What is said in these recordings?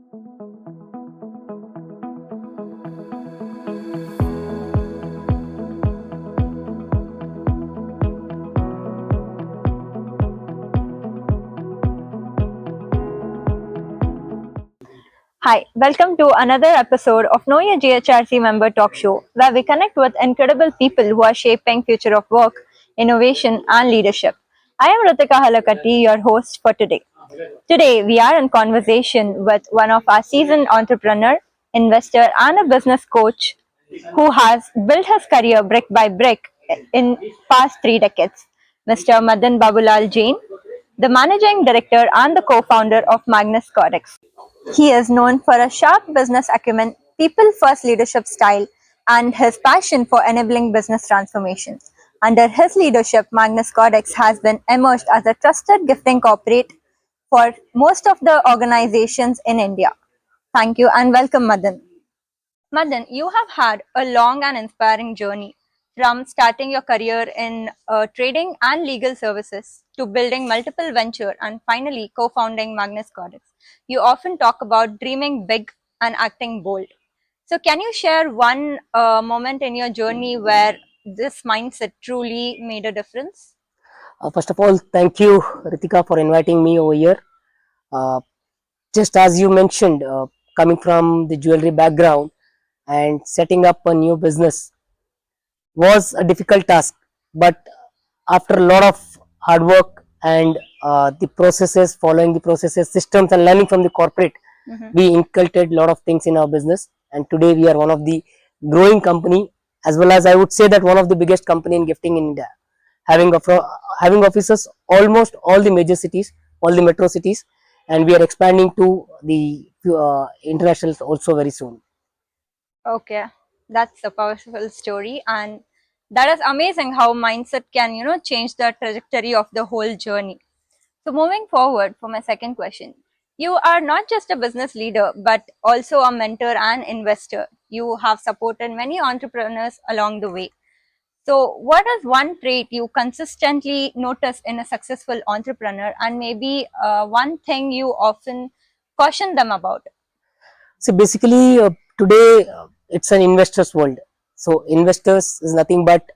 Hi, welcome to another episode of Know Your GHRC Member Talk Show, where we connect with incredible people who are shaping future of work, innovation, and leadership. I am Ritika Halakatti, your host for today. Today, we are in conversation with one of our seasoned entrepreneur, investor, and a business coach who has built his career brick by brick in past 3 decades, Mr. Madan Babulal Jain, the managing director and the co-founder of Magnus Cadeaux. He is known for a sharp business acumen, people first leadership style, and his passion for enabling business transformation. Under his leadership, Magnus Codex has been emerged as a trusted gifting corporate for most of the organizations in India. Thank you and welcome, Madan. Madan, you have had a long and inspiring journey from starting your career in trading and legal services to building multiple venture and finally co-founding Magnus Codex. You often talk about dreaming big and acting bold. So can you share one moment in your journey where this mindset truly made a difference? First of all, thank you, Ritika, for inviting me over here. Uh, just as you mentioned, coming from the jewelry background and setting up a new business was a difficult task. But after a lot of hard work and the processes, following the processes, systems, and learning from the corporate, we inculcated a lot of things in our business. And today we are one of the growing company, as well as I would say that one of the biggest company in gifting in India, having having offices almost all the major cities, all the metro cities, and we are expanding to the international also very soon. Okay, that's a powerful story, and that is amazing how mindset can, change the trajectory of the whole journey. So, moving forward for my second question, you are not just a business leader but also a mentor and investor. You have supported many entrepreneurs along the way. So, what is one trait you consistently notice in a successful entrepreneur, and maybe one thing you often caution them about? So basically, today it's an investors world. So investors is nothing but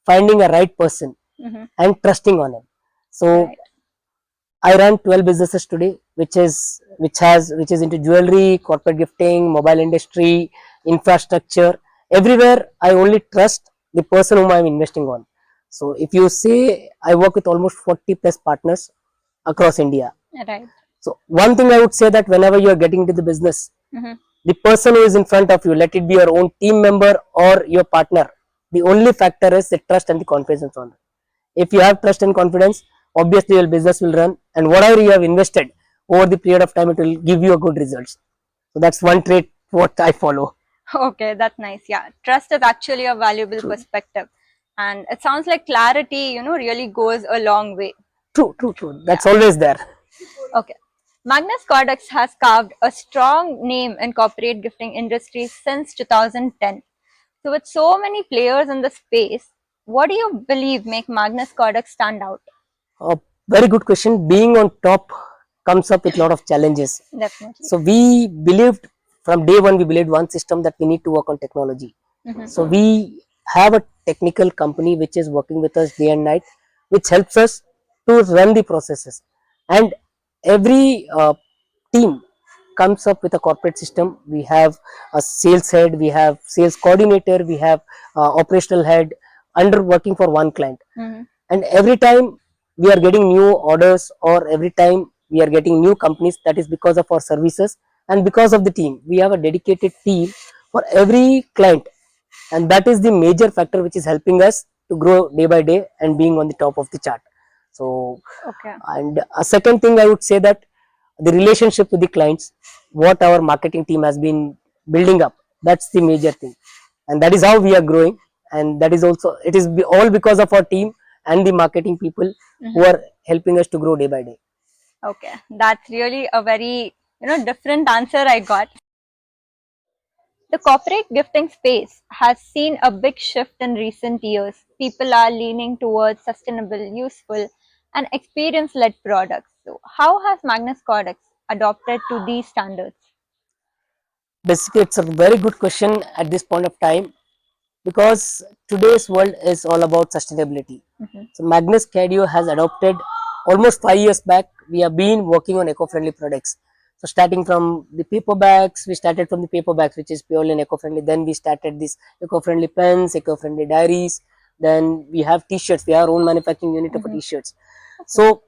finding a right person Mm-hmm. and trusting on him. So Right. I run 12 businesses today, which is into jewelry, corporate gifting, mobile industry, infrastructure. Everywhere I only trust the person whom I am investing on. So if you say I work with almost 40 plus partners across India. Right. So one thing I would say that whenever you are getting into the business, Mm-hmm. the person who is in front of you, let it be your own team member or your partner, the only factor is the trust and the confidence on it. If you have trust and confidence, obviously your business will run, and whatever you have invested over the period of time, it will give you a good results. So that's one trait what I follow. Okay, that's nice. Yeah, trust is actually a valuable True, perspective, and it sounds like clarity, really goes a long way. true. Yeah. That's always there. Okay. Magnus Codex has carved a strong name in corporate gifting industry since 2010. So, with so many players in the space, what do you believe make Magnus Codex stand out? A very good question. Being on top comes up with a lot of challenges. Definitely. So we believed from day one, we believed one system that we need to work on technology. So Mm-hmm. we have a technical company which is working with us day and night, which helps us to run the processes. And every team comes up with a corporate system. We have a sales head, we have sales coordinator, we have operational head under working for one client. Mm-hmm. And every time we are getting new orders or every time we are getting new companies, that is because of our services and because of the team. We have a dedicated team for every client, and that is the major factor which is helping us to grow day by day and being on the top of the chart. So Okay. and a second thing I would say that the relationship with the clients, what our marketing team has been building up, that's the major thing, and that is how we are growing. And that is also, it is all because of our team and the marketing people who Mm-hmm. are helping us to grow day by day. Okay. That's really a very, different answer I got. The corporate gifting space has seen a big shift in recent years. People are leaning towards sustainable, useful, and experience led products. So, how has Magnus Codex adopted to these standards? Basically, it's a very good question at this point of time because today's world is all about sustainability. Mhm. So Magnus Cadeaux has adopted almost 5 years back. We have been working on eco-friendly products. So starting from the paper bags, we started from the paper bags, which is purely and eco-friendly. Then we started this eco-friendly pens, eco-friendly diaries. Then we have t-shirts. We have our own manufacturing unit for Mhm. t-shirts. So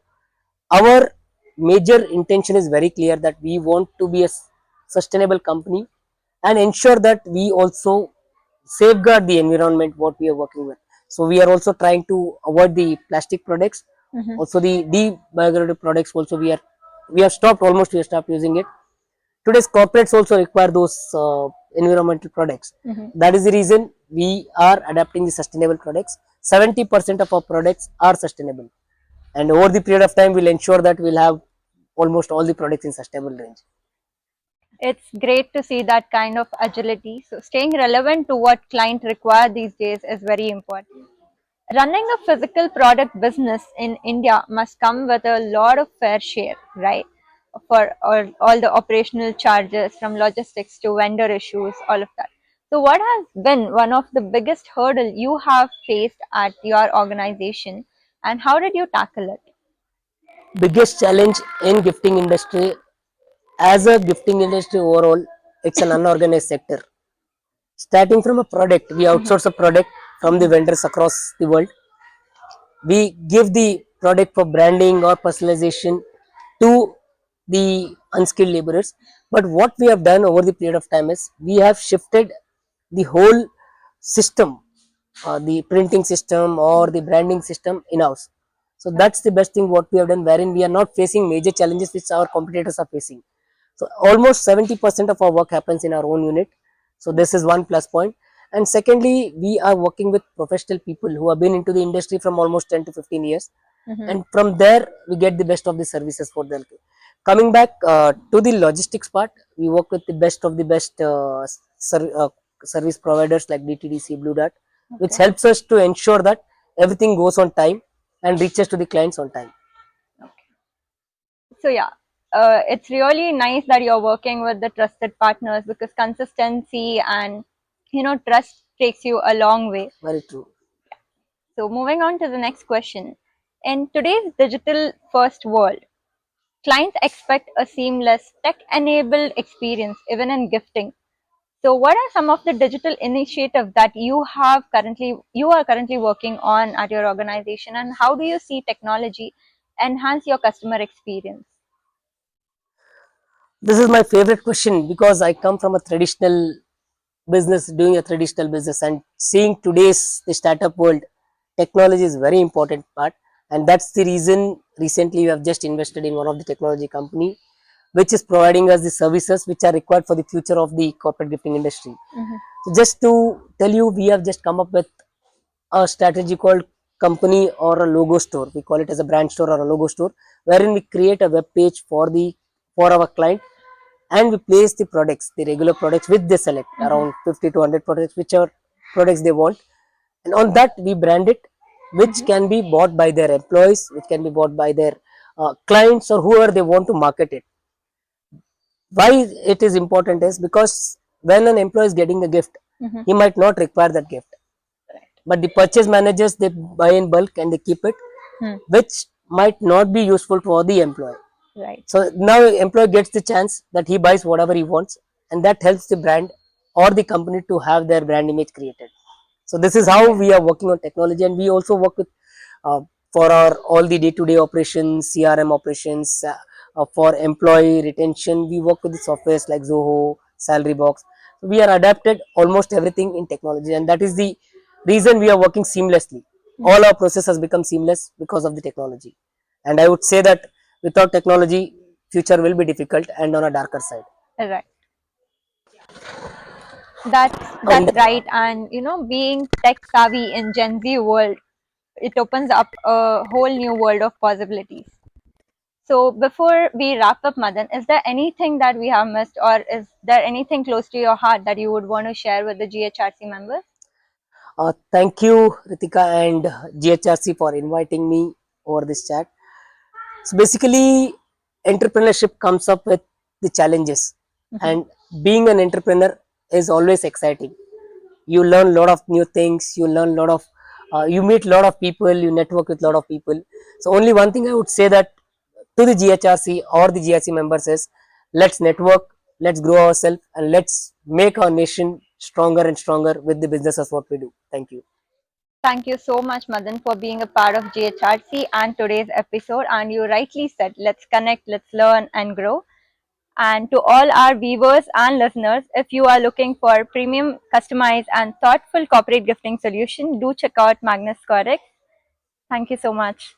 our major intention is very clear that we want to be a sustainable company and ensure that we also safeguard the environment what we are working with. So we are also trying to avoid the plastic products, Mhm. also the debiodegradative products. Also we have stopped, almost we have stopped using it. Today's corporates also require those environmental products. Mhm. That is the reason we are adapting the sustainable products. 70% of our products are sustainable, and over the period of time we'll ensure that we'll have almost all the products in sustainable range. It's great to see that kind of agility. So staying relevant to what client require these days is very important. Running a physical product business in India must come with a lot of fair share, right? For all the operational charges from logistics to vendor issues, all of that. So, what has been one of the biggest hurdle you have faced at your organization, and how did you tackle it? Biggest challenge in gifting industry, as a gifting industry overall, it's an unorganized sector. Starting from a product, we Mhm. outsource a product from the Mhm. vendors across the world. We give the product for branding or personalization to the unskilled laborers. But what we have done over the period of time is we have shifted the whole system, the printing system or the branding system in house. So that's the best thing what we have done, wherein we are not facing major challenges which our competitors are facing. So almost 70% of our work happens in our own unit. So this is one plus point. And secondly, we are working with professional people who have been into the industry from almost 10 to 15 years. Mhm. And from there, we get the best of the services for them. Coming back to the logistics part, we work with the best of the best service providers like DTDC, Blue Dart, which Okay. helps us to ensure that everything goes on time and reaches to the clients on time. Okay. So yeah, it's really nice that you're working with the trusted partners because consistency and trust takes you a long way. Very true. So moving on to the next question. In today's digital first world, clients expect a seamless tech enabled experience even in gifting. So what are some of the digital initiatives that you are currently working on at your organization, and how do you see technology enhance your customer experience? This is my favorite question because I come from a traditional business, doing a traditional business, and seeing today's the startup world, technology is very important part, and that's the reason recently we have just invested in one of the technology company, which is providing us the services which are required for the future of the corporate gifting industry. Mhm. So just to tell you, we have just come up with a strategy called company or a logo store. We call it as a brand store or a logo store, wherein we create a web page for our client, and we place the products, the regular products, which they select Mhm. around 50 to 100 products, whichever products they want, and on that we brand it, which Mhm. can be bought by their employees, which can be bought by their clients or whoever they want to market it. Why it is important is because when an employee is getting a gift, Mhm. he might not require that gift, Right. but the purchase managers, they buy in bulk and they keep it, Hmm. which might not be useful for the employee. Right. So now employee gets the chance that he buys whatever he wants, and that helps the brand or the company to have their brand image created. So this is how Okay. we are working on technology, and we also work with uh, for our all the day-to-day operations, CRM operations, for employee retention. We work with the softwares like Zoho, Salary Box. So we are adapted almost everything in technology, and that is the reason we are working seamlessly. All Mhm. our process has become seamless because of the technology, and I would say that without technology, future will be difficult and on a darker side. Right. That's And right. And being tech savvy in Gen Z world, it opens up a whole new world of possibilities. So before we wrap up, Madan, is there anything that we have missed, or is there anything close to your heart that you would want to share with the GHRC members? thank you, Ritika and GHRC, for inviting me over this chat. So basically, entrepreneurship comes up with the challenges. Mhm. And being an entrepreneur is always exciting. You learn a lot of new things, you learn a lot of you meet a lot of people, you network with a lot of people. So only one thing I would say that to the GHRC or the GHRC members is, let's network, let's grow ourselves, and let's make our nation stronger and stronger with the businesses what we do. Thank you. Thank you so much, Madan, for being a part of GHRC and today's episode. And you rightly said, let's connect, let's learn and grow. And to all our viewers and listeners, if you are looking for premium, customized, and thoughtful corporate gifting solution, do check out Magnus Cadeaux. Thank you so much.